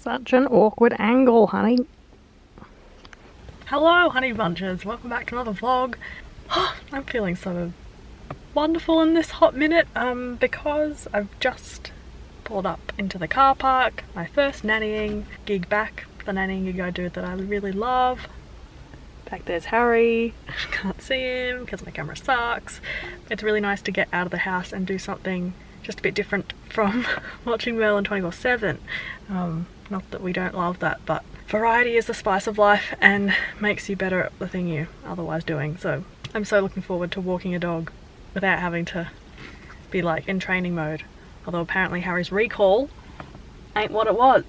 Such an awkward angle, honey. Hello, honey bunches. Welcome back to another vlog. I'm feeling so wonderful in this hot minute because I've just pulled up into the car park. My first nannying gig back. The nannying gig I do that I really love. Back there's Harry. Can't see him because my camera sucks. It's really nice to get out of the house and do something just a bit different from watching Merlin 24/7. Not that we don't love that, but variety is the spice of life and makes you better at the thing you're otherwise doing. So I'm so looking forward to walking a dog without having to be like in training mode. Although apparently Harry's recall ain't what it was.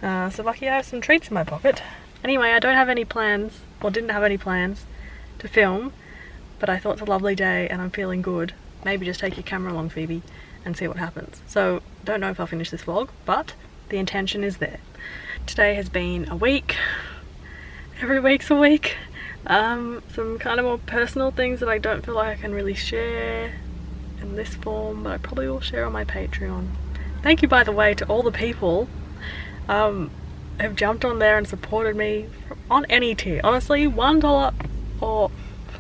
So lucky I have some treats in my pocket. Anyway, I don't have any plans, or didn't have any plans to film, but I thought it's a lovely day and I'm feeling good. Maybe just take your camera along, Phoebe, and see what happens. So don't know if I'll finish this vlog, but the intention is there. Today has been a week. Every week's a week. Some kind of more personal things that I don't feel like I can really share in this form, but I probably will share on my Patreon. Thank you, by the way, to all the people have jumped on there and supported me on any tier. Honestly, $1 or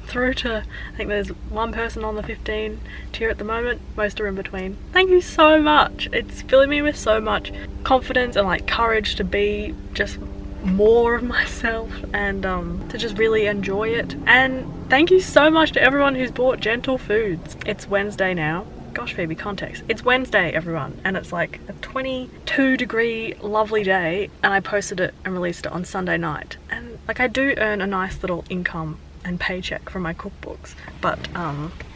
through to, I think there's one person on the 15 tier at the moment. Most are in between. Thank you so much. It's filling me with so much confidence and like courage to be just more of myself and to just really enjoy it. And thank you so much to everyone who's bought Gentle Foods. It's Wednesday now. Gosh, Phoebe, context. It's Wednesday, everyone, and it's like a 22-degree lovely day, and I posted it and released it on Sunday night. And like, I do earn a nice little income and paycheck from my cookbooks, but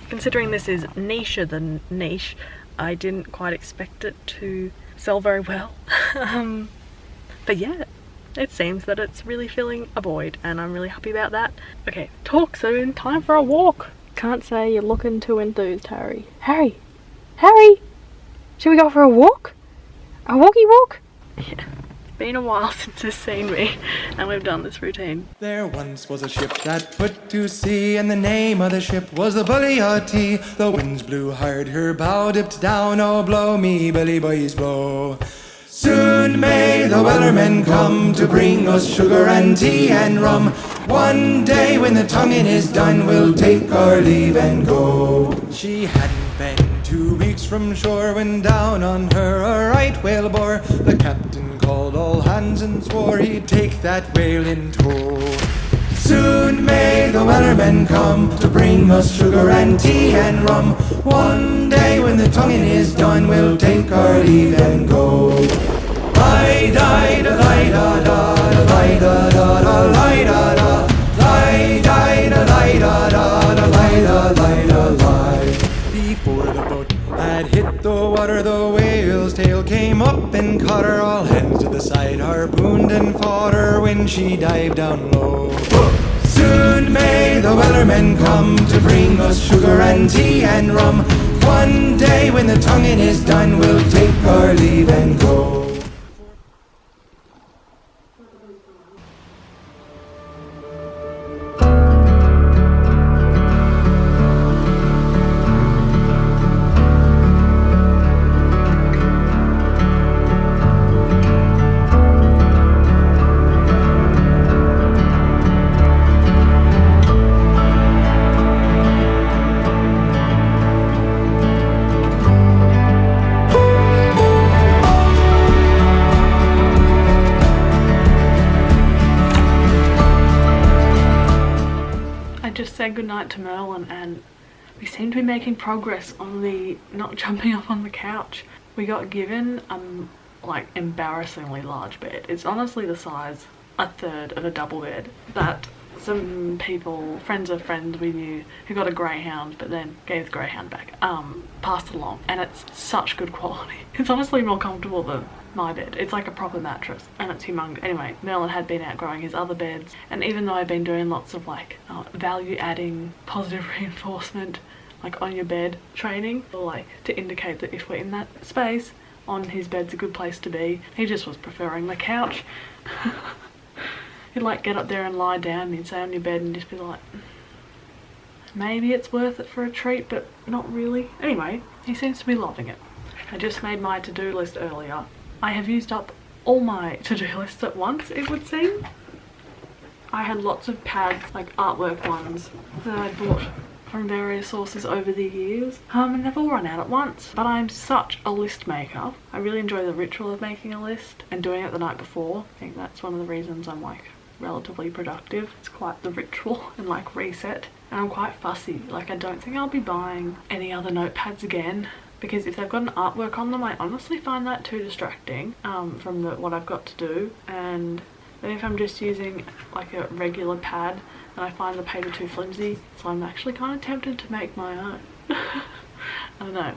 considering this is nicher than niche, I didn't quite expect it to sell very well. But yeah, it seems that it's really filling a void, and I'm really happy about that. Okay, talk soon. Time for a walk. Can't say you're looking too enthused, Harry. Harry! Should we go for a walk? A walkie walk? Yeah. Been a while since you've seen me, and we've done this routine. There once was a ship that put to sea, and the name of the ship was the Bully O.T. The winds blew hard, her bow dipped down, oh blow me, belly boys blow. Soon may the wellermen come to bring us sugar and tea and rum. One day when the tonguing is done, we'll take our leave and go. She hadn't been 2 weeks from shore when down on her a right whale bore. The captain called all hands and swore he'd take that whale in tow. Soon may the wellermen come to bring us sugar and tea and rum. One day when the tonguing is done, we'll take our leave and go. Lie da da lie da da lie da da da lie da da lie da da lie da da lie da lie da lie. Before the boat had hit the water, the whale's tail came up and caught her. All hands to the side harpooned and fought her when she dived down low. Soon may the wellermen come to bring us sugar and tea and rum. One day when the tonguing is done, we'll take our leave and go. Said goodnight to Merlin, and we seem to be making progress on the not jumping up on the couch. We got given like embarrassingly large bed. It's honestly the size, a third of a double bed, that some people, friends of friends we knew who got a greyhound but then gave the greyhound back, passed it along, and it's such good quality. It's honestly more comfortable than my bed. It's like a proper mattress and it's humongous. Anyway, Merlin had been outgrowing his other beds, and even though I've been doing lots of like value adding positive reinforcement like on your bed training, or like to indicate that if we're in that space, on his bed's a good place to be, he just was preferring the couch. He'd like get up there and lie down and he'd say on your bed and just be like, maybe it's worth it for a treat, but not really. Anyway, he seems to be loving it. I just made my to-do list earlier I have used up all my to-do lists at once, it would seem. I had lots of pads, like artwork ones, that I bought from various sources over the years, and they've all run out at once. But I'm such a list maker. I really enjoy the ritual of making a list and doing it the night before. I think that's one of the reasons I'm like relatively productive. It's quite the ritual and like reset. And I'm quite fussy. Like, I don't think I'll be buying any other notepads again, because if they've got an artwork on them, I honestly find that too distracting from what I've got to do. And then if I'm just using like a regular pad, then I find the paper too flimsy, so I'm actually kind of tempted to make my own. I don't know.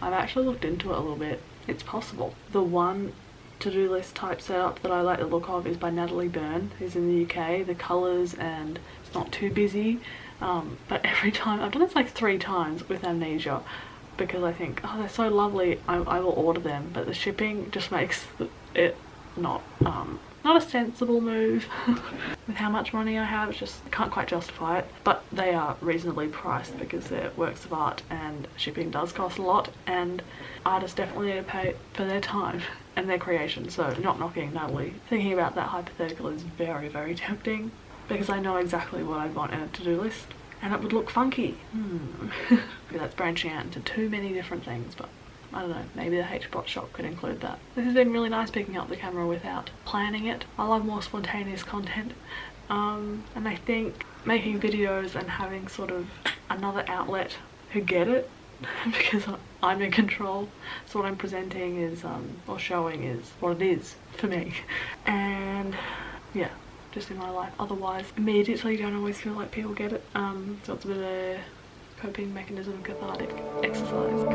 I've actually looked into it a little bit. It's possible. The one to-do list type setup that I like the look of is by Natalie Byrne, who's in the UK. The colours, and it's not too busy, but every time, I've done this like 3 times with Amnesia, because I think, oh, they're so lovely, I will order them, but the shipping just makes it not a sensible move. With how much money I have, it's just, I can't quite justify it. But they are reasonably priced because they're works of art and shipping does cost a lot, and artists definitely need to pay for their time and their creation, so not knocking Natalie. Thinking about that hypothetical is very, very tempting, because I know exactly what I'd want in a to-do list, and it would look funky. Maybe that's branching out into too many different things, but I don't know, maybe the HBOT shop could include that. This has been really nice picking up the camera without planning it. I love more spontaneous content, and I think making videos and having sort of another outlet who get it, because I'm in control, so what I'm presenting is, or showing is what it is for me. And yeah, just in my life. Otherwise, immediately don't always feel like people get it, so it's a bit of a coping mechanism, cathartic exercise.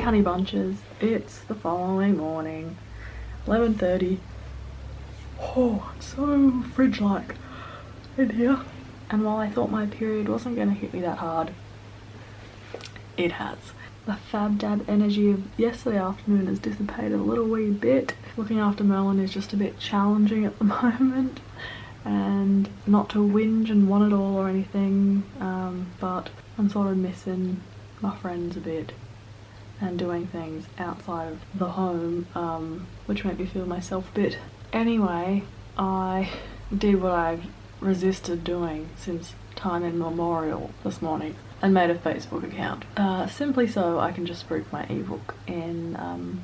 Honeybunches, it's the following morning, 11:30. Oh, it's so fridge-like in here. And while I thought my period wasn't going to hit me that hard, it has. The fab dab energy of yesterday afternoon has dissipated a little wee bit. Looking after Merlin is just a bit challenging at the moment, and not to whinge and want it all or anything, but I'm sort of missing my friends a bit and doing things outside of the home, which make me feel myself a bit. Anyway, I did what I've resisted doing since time immemorial this morning, and made a Facebook account, simply so I can just spruik my ebook in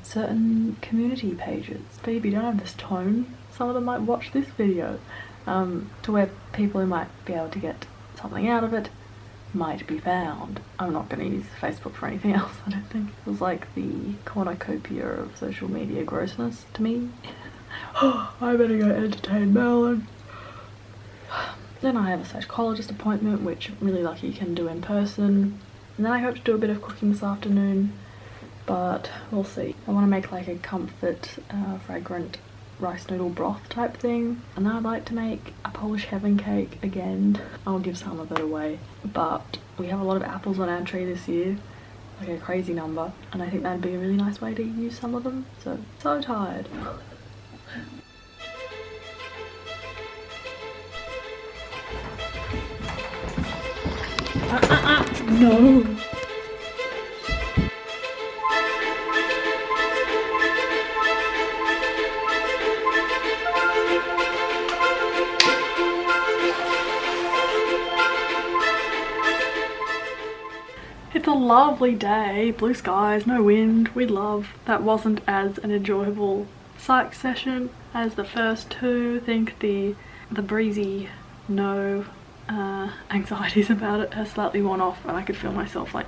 certain community pages. Phoebe, don't have this tone. Some of them might watch this video, to where people who might be able to get something out of it might be found. I'm not going to use Facebook for anything else, I don't think. It was like the cornucopia of social media grossness to me. I better go entertain Merlin. Then I have a psychologist appointment, which I'm really lucky you can do in person. And then I hope to do a bit of cooking this afternoon, but we'll see. I want to make like a comfort, fragrant rice noodle broth type thing, and then I'd like to make a Polish heaven cake again. I'll give some of it away, but we have a lot of apples on our tree this year, like a crazy number, and I think that'd be a really nice way to use some of them. So tired. No. It's a lovely day, blue skies, no wind, we love. That wasn't as an enjoyable psych session as the first two. I think the breezy no anxieties about it has slightly worn off, and I could feel myself like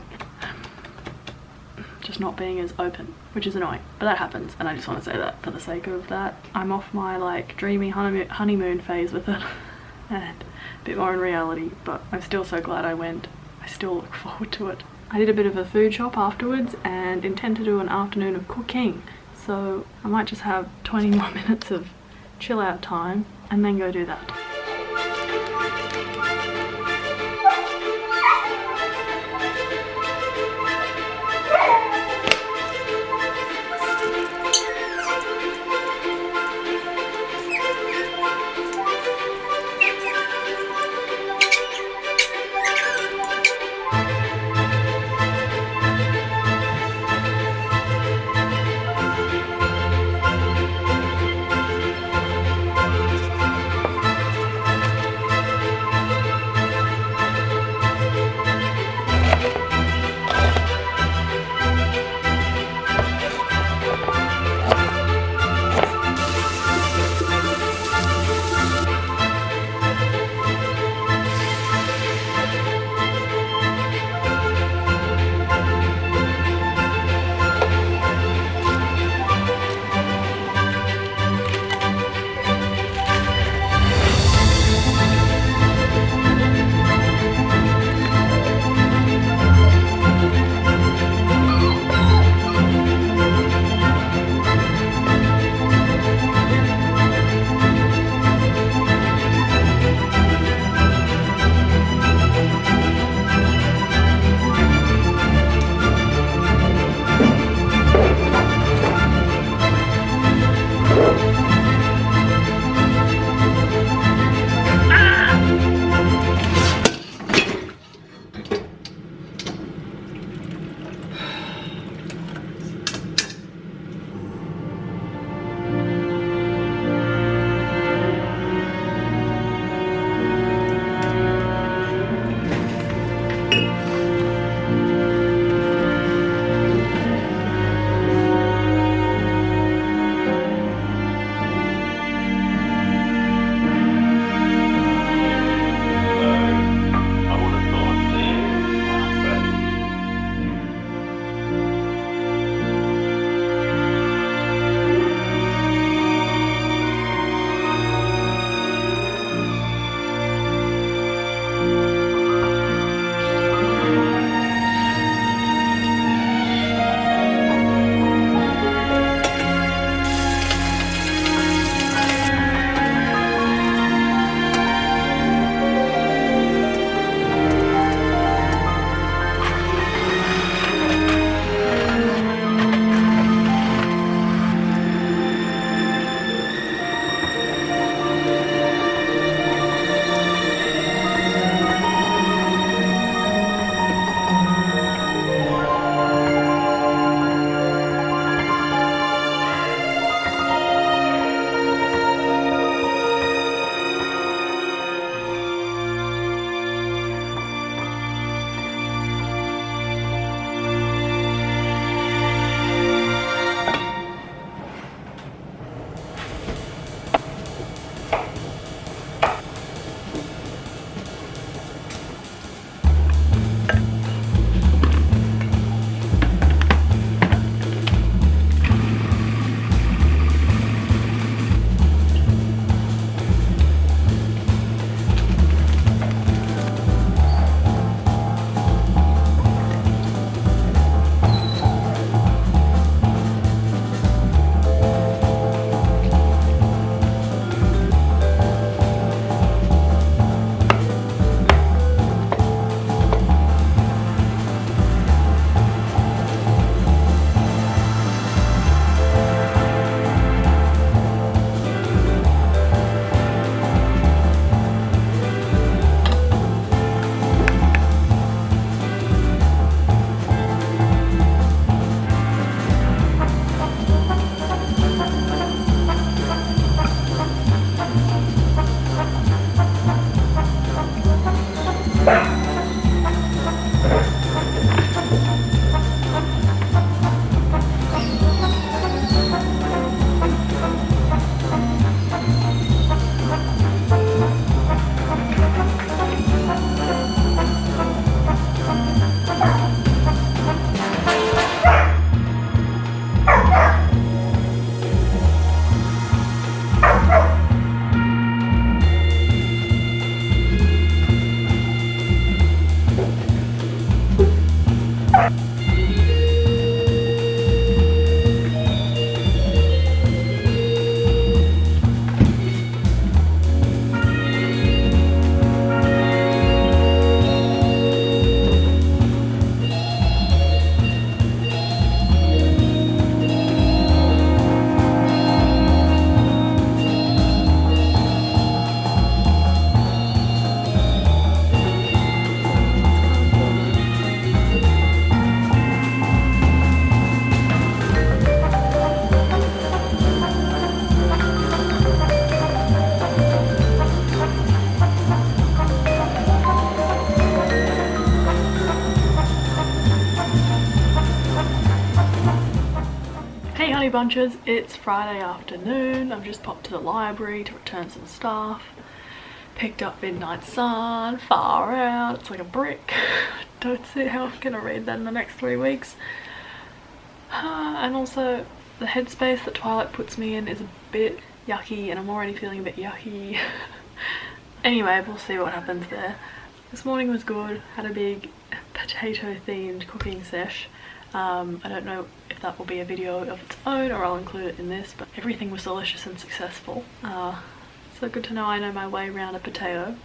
just not being as open, which is annoying, but that happens, and I just want to say that for the sake of that. I'm off my like dreamy honeymoon phase with it and a bit more in reality, but I'm still so glad I went. I still look forward to it. I did a bit of a food shop afterwards and intend to do an afternoon of cooking, so I might just have 20 more minutes of chill out time and then go do that. Honeybunches. It's Friday afternoon. I've just popped to the library to return some stuff. Picked up Midnight Sun, far out. It's like a brick. Don't see how I'm gonna read that in the next 3 weeks. And also the headspace that Twilight puts me in is a bit yucky, and I'm already feeling a bit yucky. Anyway, we'll see what happens there. This morning was good. Had a big potato themed cooking sesh. I don't know if that will be a video of its own or I'll include it in this, but everything was delicious and successful. So good to know I know my way around a potato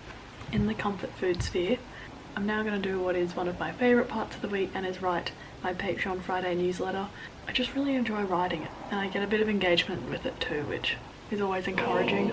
in the comfort food sphere. I'm now going to do what is one of my favourite parts of the week, and is write my Patreon Friday newsletter. I just really enjoy writing it, and I get a bit of engagement with it too, which is always encouraging.